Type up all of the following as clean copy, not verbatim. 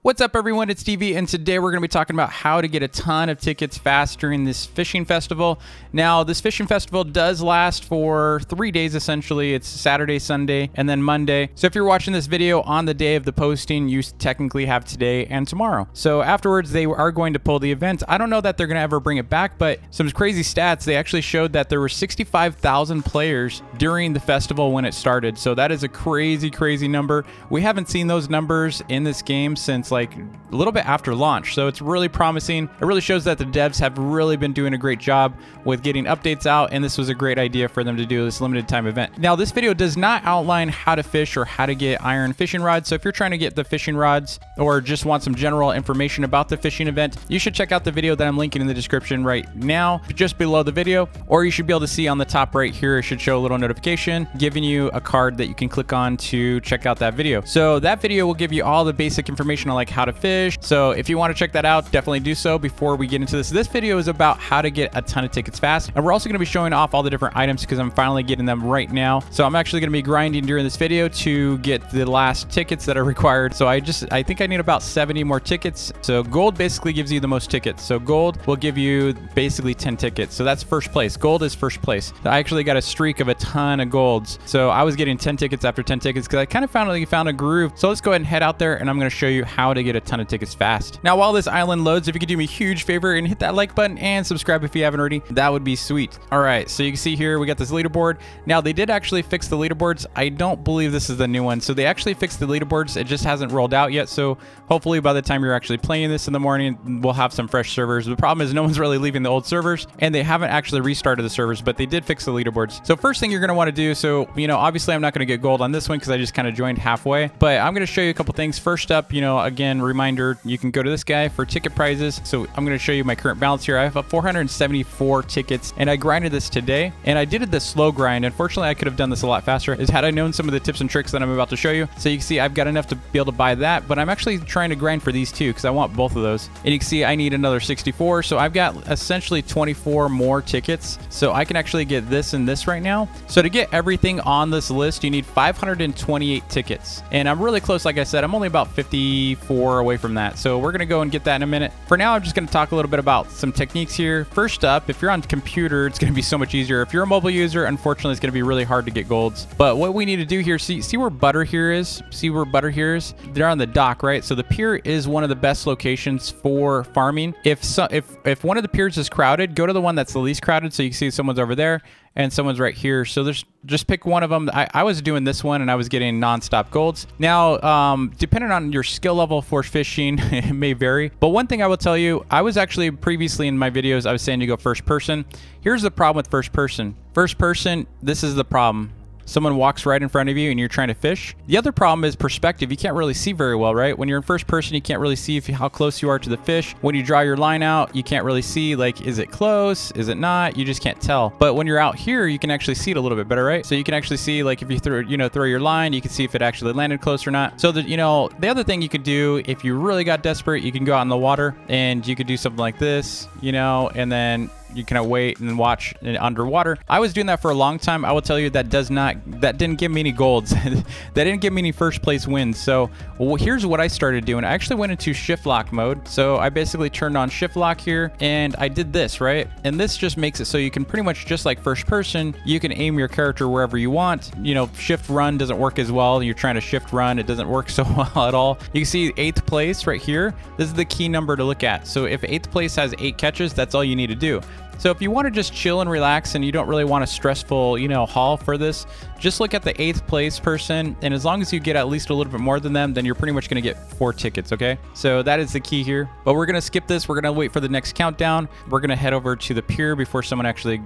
What's up, everyone? It's TV, and today we're going to be talking about how to get a ton of tickets fast during this fishing festival. Now, this fishing festival does last for 3 days, essentially. It's Saturday, Sunday, and then Monday. So if you're watching this video on the day of the posting, you technically have today and tomorrow. So afterwards, they are going to pull the event. I don't know that they're going to ever bring it back, but some crazy stats, they actually showed that there were 65,000 players during the festival when it started. So that is a crazy, crazy number. We haven't seen those numbers in this game since like a little bit after launch, so it's really promising. It really shows that the devs have really been doing a great job with getting updates out, and this was a great idea for them to do this limited time event. Now, this video does not outline how to fish or how to get iron fishing rods, so if you're trying to get the fishing rods or just want some general information about the fishing event, you should check out the video that I'm linking in the description right now, just below the video, or you should be able to see on the top right here, it should show a little notification giving you a card that you can click on to check out that video. So that video will give you all the basic information on like how to fish. So if you want to check that out, definitely do so before we get into this. This video is about how to get a ton of tickets fast. And we're also going to be showing off all the different items because I'm finally getting them right now. So I'm actually going to be grinding during this video to get the last tickets that are required. So I think I need about 70 more tickets. So gold basically gives you the most tickets. So gold will give you basically 10 tickets. So that's first place. Gold is first place. I actually got a streak of a ton of golds. So I was getting 10 tickets after 10 tickets because I kind of found a groove. So let's go ahead and head out there and I'm going to show you how to get a ton of tickets fast. Now, while this island loads, if you could do me a huge favor and hit that like button and subscribe if you haven't already, that would be sweet. All right, so you can see here we got this leaderboard. Now, they did actually fix the leaderboards. I don't believe this is the new one. So they actually fixed the leaderboards. It just hasn't rolled out yet. So hopefully by the time you're actually playing this in the morning, we'll have some fresh servers. The problem is no one's really leaving the old servers and they haven't actually restarted the servers, but they did fix the leaderboards. So first thing you're going to want to do, so, obviously I'm not going to get gold on this one because I just kind of joined halfway, but I'm going to show you a couple things. First up, again, reminder, you can go to this guy for ticket prizes. So I'm going to show you my current balance here. I have 474 tickets and I grinded this today and I did it the slow grind. Unfortunately, I could have done this a lot faster had I known some of the tips and tricks that I'm about to show you. So you can see I've got enough to be able to buy that, but I'm actually trying to grind for these two because I want both of those. And you can see I need another 64. So I've got essentially 24 more tickets. So I can actually get this and this right now. So to get everything on this list, you need 528 tickets. And I'm really close. Like I said, I'm only about 54 away from that. So we're going to go and get that in a minute. For now, I'm just going to talk a little bit about some techniques here. First up, if you're on computer, it's going to be so much easier. If you're a mobile user, unfortunately, it's going to be really hard to get golds. But what we need to do here, see where butter here is? See where butter here is? They're on the dock, right? So the pier is one of the best locations for farming. If one of the piers is crowded, go to the one that's the least crowded. So you can see someone's over there and someone's right here. So just pick one of them. I was doing this one and I was getting nonstop golds. Now, depending on your skill level for fishing, it may vary. But one thing I will tell you, I was actually previously in my videos, I was saying to go first person. Here's the problem with first person. First person, this is the problem. Someone walks right in front of you and you're trying to fish. The other problem is perspective. You can't really see very well, right? When you're in first person, you can't really see how close you are to the fish. When you draw your line out, you can't really see, like, is it close? Is it not? You just can't tell. But when you're out here, you can actually see it a little bit better, right? So you can actually see, like, if you throw your line, you can see if it actually landed close or not. So that, the other thing you could do, if you really got desperate, you can go out in the water and you could do something like this, and then you can wait and watch underwater. I was doing that for a long time. I will tell you that didn't give me any golds. That didn't give me any first place wins. So here's what I started doing. I actually went into shift lock mode. So I basically turned on shift lock here and I did this, right? And this just makes it so you can pretty much, just like first person, you can aim your character wherever you want. Shift run doesn't work as well. You're trying to shift run. It doesn't work so well at all. You can see 8th place right here. This is the key number to look at. So if 8th place has 8 catches, that's all you need to do. So if you want to just chill and relax and you don't really want a stressful, haul for this, just look at the 8th place person. And as long as you get at least a little bit more than them, then you're pretty much going to get 4 tickets, okay? So that is the key here. But we're going to skip this. We're going to wait for the next countdown. We're going to head over to the pier before someone actually,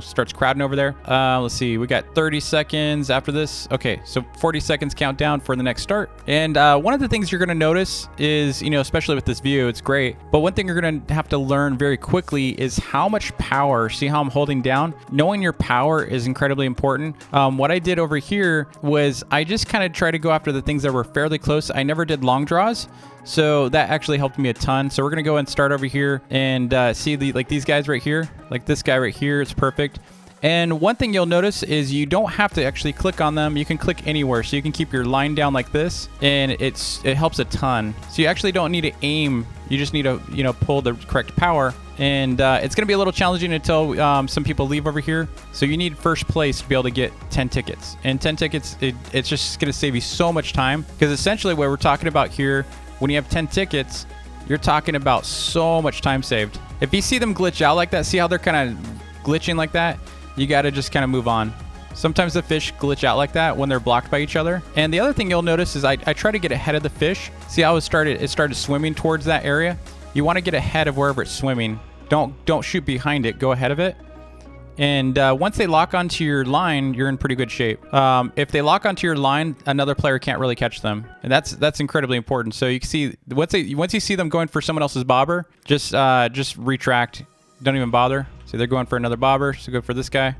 starts crowding over there. Let's see. We got 30 seconds after this. Okay, so 40 seconds countdown for the next start. And one of the things you're going to notice is, especially with this view, it's great. But one thing you're going to have to learn very quickly is how much power. See how I'm holding down? Knowing your power is incredibly important. What I did over here was I just kind of tried to go after the things that were fairly close. I never did long draws. So that actually helped me a ton. So we're going to go and start over here and see these guys right here. Like this guy right here, it's perfect. And one thing you'll notice is you don't have to actually click on them. You can click anywhere. So you can keep your line down like this, and it helps a ton. So you actually don't need to aim. You just need to, you know, pull the correct power. And it's going to be a little challenging until some people leave over here. So you need first place to be able to get 10 tickets. And 10 tickets, it's just going to save you so much time. Because essentially what we're talking about here, when you have 10 tickets, you're talking about so much time saved. If you see them glitch out like that, see how they're kind of glitching like that? You got to just kind of move on. Sometimes the fish glitch out like that when they're blocked by each other. And the other thing you'll notice is I try to get ahead of the fish. See how it started swimming towards that area? You want to get ahead of wherever it's swimming. Don't shoot behind it. Go ahead of it. And once they lock onto your line, you're in pretty good shape. If they lock onto your line, another player can't really catch them, and that's incredibly important. So you can see once you see them going for someone else's bobber, just retract. Don't even bother. See, they're going for another bobber, so go for this guy.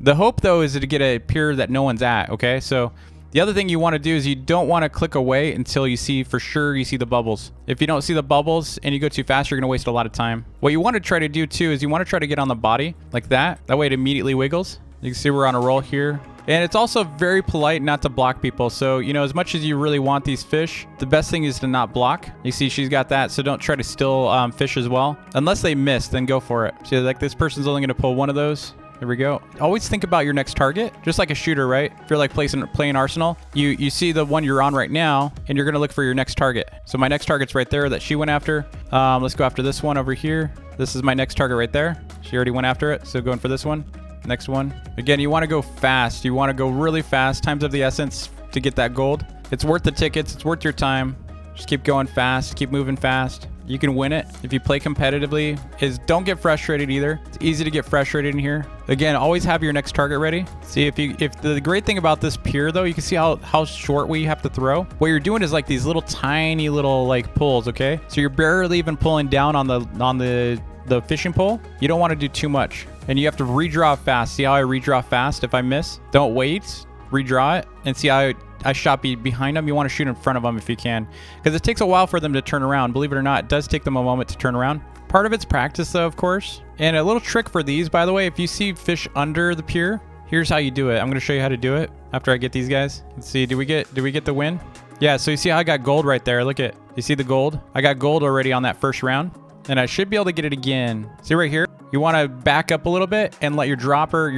The hope though is to get a pier that no one's at. Okay, so the other thing you want to do is you don't want to click away until you see for sure you see the bubbles. If you don't see the bubbles and you go too fast, you're going to waste a lot of time. What you want to try to do too is you want to try to get on the body like that. That way it immediately wiggles. You can see we're on a roll here. And it's also very polite not to block people. So, you know, as much as you really want these fish, the best thing is to not block. You see she's got that, so don't try to steal fish as well. Unless they miss, then go for it. See, like this person's only going to pull one of those. There we go. Always think about your next target, just like a shooter, right? If you're like playing Arsenal, you see the one you're on right now, and you're going to look for your next target. So my next target's right there that she went after. Let's go after this one over here. This is my next target right there. She already went after it, so going for this one. Next one. Again, you want to go fast. You want to go really fast. Times of the essence to get that gold. It's worth the tickets. It's worth your time. Just keep going fast. Keep moving fast. You can win it if you play competitively. Don't get frustrated either. It's easy to get frustrated in here. Again, always have your next target ready. See, if the great thing about this pier though, you can see how short we have to throw. What you're doing is like these little tiny little like pulls, okay? So you're barely even pulling down on the fishing pole. You don't want to do too much. And you have to redraw fast. See how I redraw fast? If I miss, don't wait. Redraw it. And see how I shot behind them. You want to shoot in front of them if you can. Because it takes a while for them to turn around. Believe it or not, it does take them a moment to turn around. Part of it's practice though, of course. And a little trick for these, by the way, if you see fish under the pier, here's how you do it. I'm going to show you how to do it after I get these guys. Let's see, did we get the win? Yeah, so you see how I got gold right there. Look at, you see the gold? I got gold already on that first round. And I should be able to get it again. See right here? You want to back up a little bit and let your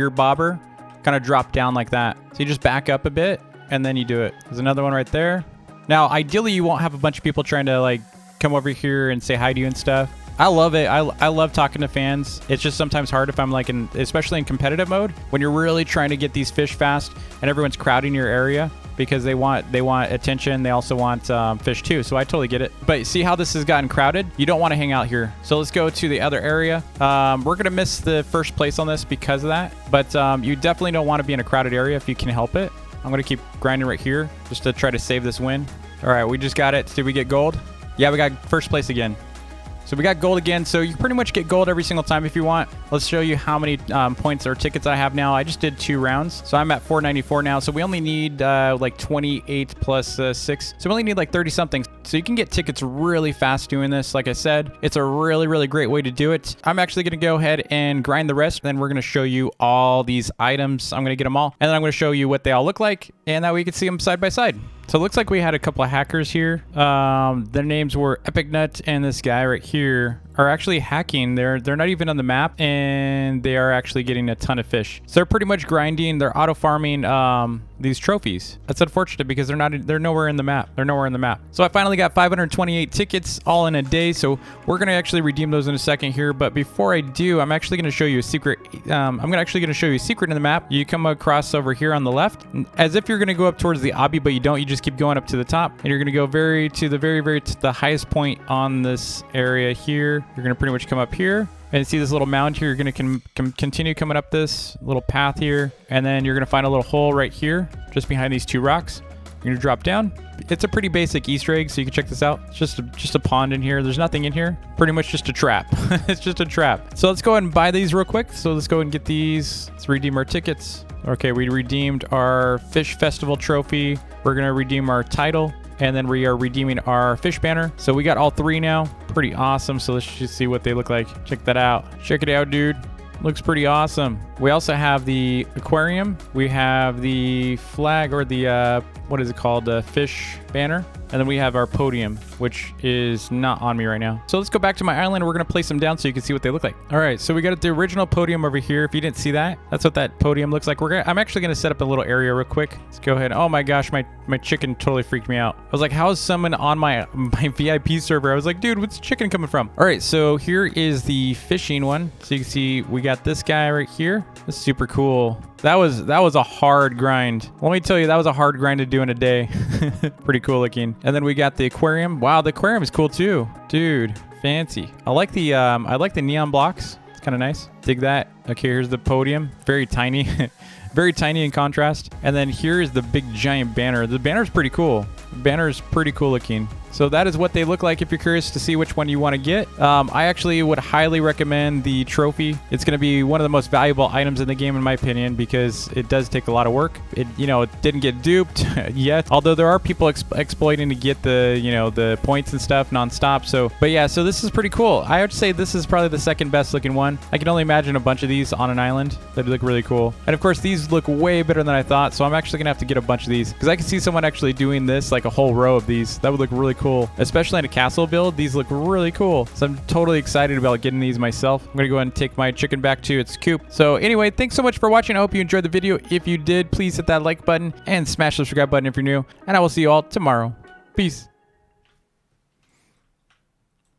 bobber, kind of drop down like that. So you just back up a bit and then you do it. There's another one right there. Now, ideally, you won't have a bunch of people trying to like come over here and say hi to you and stuff. I love it. I love talking to fans. It's just sometimes hard if I'm like especially in competitive mode, when you're really trying to get these fish fast and everyone's crowding your area because they want attention. They also want fish too. So I totally get it. But see how this has gotten crowded? You don't want to hang out here. So let's go to the other area. We're going to miss the first place on this because of that. But you definitely don't want to be in a crowded area if you can help it. I'm going to keep grinding right here just to try to save this win. All right, we just got it. Did we get gold? Yeah, we got first place again. So we got gold again. So you pretty much get gold every single time if you want. Let's show you how many points or tickets I have now. I just did 2 rounds. So I'm at 494 now. So we only need like 28 plus 6. So we only need like 30 something. So you can get tickets really fast doing this. Like I said, it's a really, really great way to do it. I'm actually going to go ahead and grind the rest. Then we're going to show you all these items. I'm going to get them all. And then I'm going to show you what they all look like. And that way you can see them side by side. So it looks like we had a couple of hackers here. Their names were EpicNut and this guy right here are actually hacking. They're not even on the map, and they are actually getting a ton of fish. So they're pretty much grinding. They're auto farming these trophies. That's unfortunate because they're nowhere in the map. They're nowhere in the map. So I finally got 528 tickets all in a day. So we're gonna actually redeem those in a second here. But before I do, I'm actually gonna show you a secret. I'm actually gonna show you a secret in the map. You come across over here on the left, as if you're gonna go up towards the obby, but you don't. You just keep going up to the top, and you're gonna go to the highest point on this area here. You're going to pretty much come up here and see this little mound here. You're going to continue coming up this little path here, and then you're going to find a little hole right here just behind these 2 rocks. You're going to drop down. It's a pretty basic Easter egg, so you can check this out. It's just a pond in here. There's nothing in here. Pretty much just a trap. It's just a trap. So let's go ahead and buy these real quick. So let's go ahead and get these. Let's redeem our tickets. Okay, we redeemed our Fish Festival trophy. We're going to redeem our title. And then we are redeeming our fish banner. So we got all 3 now. Pretty awesome. So let's just see what they look like. Check that out. Check it out, dude. Looks pretty awesome. We also have the aquarium. We have the flag, or the, what is it called? The fish banner. And then we have our podium, which is not on me right now. So let's go back to my island. We're going to place them down so you can see what they look like. All right, so we got the original podium over here. If you didn't see that, that's what that podium looks like. I'm actually going to set up a little area real quick. Let's go ahead. Oh my gosh, my chicken totally freaked me out. I was like, how is someone on my VIP server? I was like, dude, what's chicken coming from? All right, so here is the fishing one. So you can see we got this guy right here. That's super cool. That was a hard grind. Let me tell you, that was a hard grind to do in a day. Pretty cool looking. And then we got the aquarium. Wow, the aquarium is cool too. Dude, fancy. I like the neon blocks. It's kind of nice. Dig that. Okay, here's the podium. Very tiny. Very tiny in contrast. And then here is the big giant banner. The banner's pretty cool. The banner is pretty cool looking. So that is what they look like if you're curious to see which one you want to get. I actually would highly recommend the trophy. It's going to be one of the most valuable items in the game in my opinion, because it does take a lot of work. It didn't get duped yet, although there are people exploiting to get the, the points and stuff nonstop. So, but yeah, so this is pretty cool. I would say this is probably the second best looking one. I can only imagine a bunch of these on an island. That'd look really cool. And of course, these look way better than I thought. So I'm actually going to have to get a bunch of these, because I can see someone actually doing this, like a whole row of these. That would look really cool, especially in a castle build. These look really cool. So I'm totally excited about getting these myself. I'm going to go ahead and take my chicken back to its coop. So anyway, thanks so much for watching. I hope you enjoyed the video. If you did, please hit that like button and smash the subscribe button if you're new. And I will see you all tomorrow. Peace.